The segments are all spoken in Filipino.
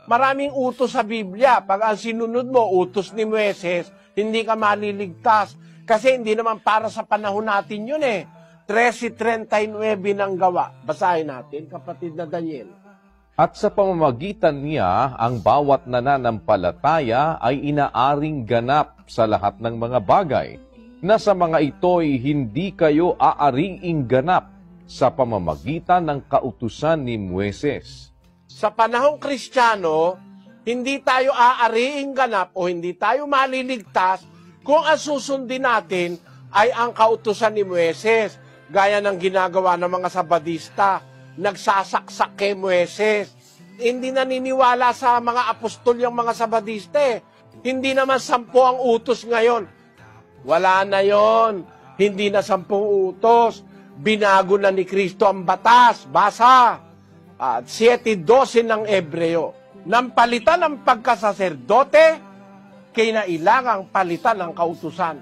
Maraming utos sa Biblia. Pag ang sinunod mo, utos ni Moises, hindi ka maliligtas. Kasi hindi naman para sa panahon natin yun eh. 13:39 ng gawa. Basahin natin, kapatid na Daniel. At sa pamamagitan niya, ang bawat nananampalataya ay inaaring ganap sa lahat ng mga bagay, na sa mga ito'y hindi kayo aariing ganap sa pamamagitan ng kautusan ni Moises. Sa panahong Kristiyano, hindi tayo aariing ganap o hindi tayo maliligtas kung ang susundin natin ay ang kautusan ni Moises, gaya ng ginagawa ng mga Sabadista, nagsasaksak kay Moises. Hindi naniniwala sa mga apostol yung mga Sabadista eh. Hindi naman 10 ang utos ngayon. Wala na yon. Hindi na 10 utos. Binago na ni Kristo ang batas. Basa. 7:12 ng Ebreo. Nang palitan ng pagkasaserdote, kinailangang palitan ng kautusan.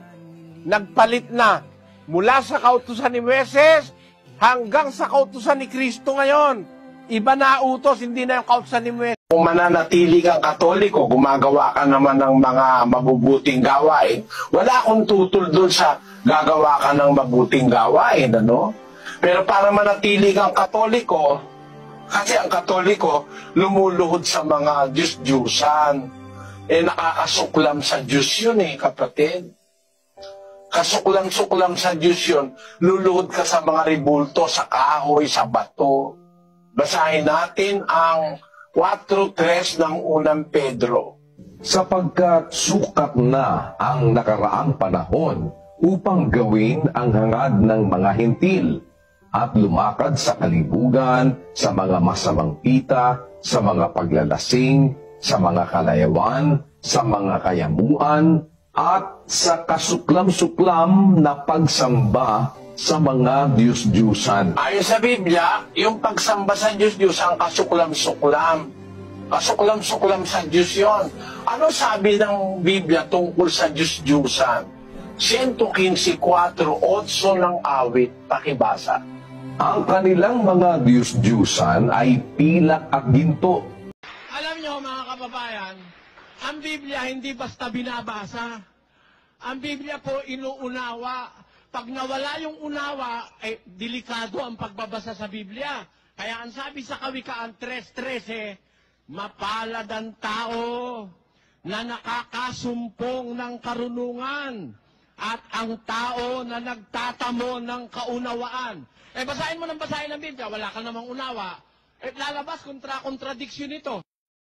Nagpalit na mula sa kautusan ni Moises hanggang sa kautusan ni Kristo ngayon. Iba na utos, hindi na yung kautusan ni Moises. Kung mananatili kang Katoliko, gumagawa ka naman ng mga mabubuting gawain, wala akong tutol doon sa gagawa ka ng mabuting gawain, ano? Pero para manatili kang Katoliko, kasi ang Katoliko, lumuluhod sa mga Diyos-Diyusan. Nakakasuklam sa Diyos yun kapatid. Kasuklam-suklam sa Diyos yun, luluhod ka sa mga ribulto, sa kahoy, sa bato. Basahin natin ang 4:3 ng unang Pedro. Sapagkat sukat na ang nakaraang panahon upang gawin ang hangad ng mga hentil at lumakad sa kalibugan, sa mga masamang pita, sa mga paglalasing, sa mga kalayawan, sa mga kayamuan, at sa kasuklam-suklam na pagsamba sa mga Diyos-Diyusan. Ayon sa Biblia, yung pagsamba sa Diyos-Diyusan, kasuklam-suklam. Kasuklam-suklam sa Diyos yon. Ano sabi ng Biblia tungkol sa Diyos-Diyusan? 115:4-8 ng awit, pakibasa. Ang kanilang mga Diyos-Diyusan ay pilak at ginto. Alam niyo mga kababayan, ang Biblia hindi basta binabasa. Ang Biblia po inuunawa. Pag nawala yung unawa, delikado ang pagbabasa sa Biblia. Kaya ang sabi sa Kawikaan 3:13, mapalad ang tao na nakakasumpong ng karunungan at ang tao na nagtatamo ng kaunawaan. Basahin mo ng basahin ng Biblia, wala ka namang unawa. Lalabas kontradiksyon ito.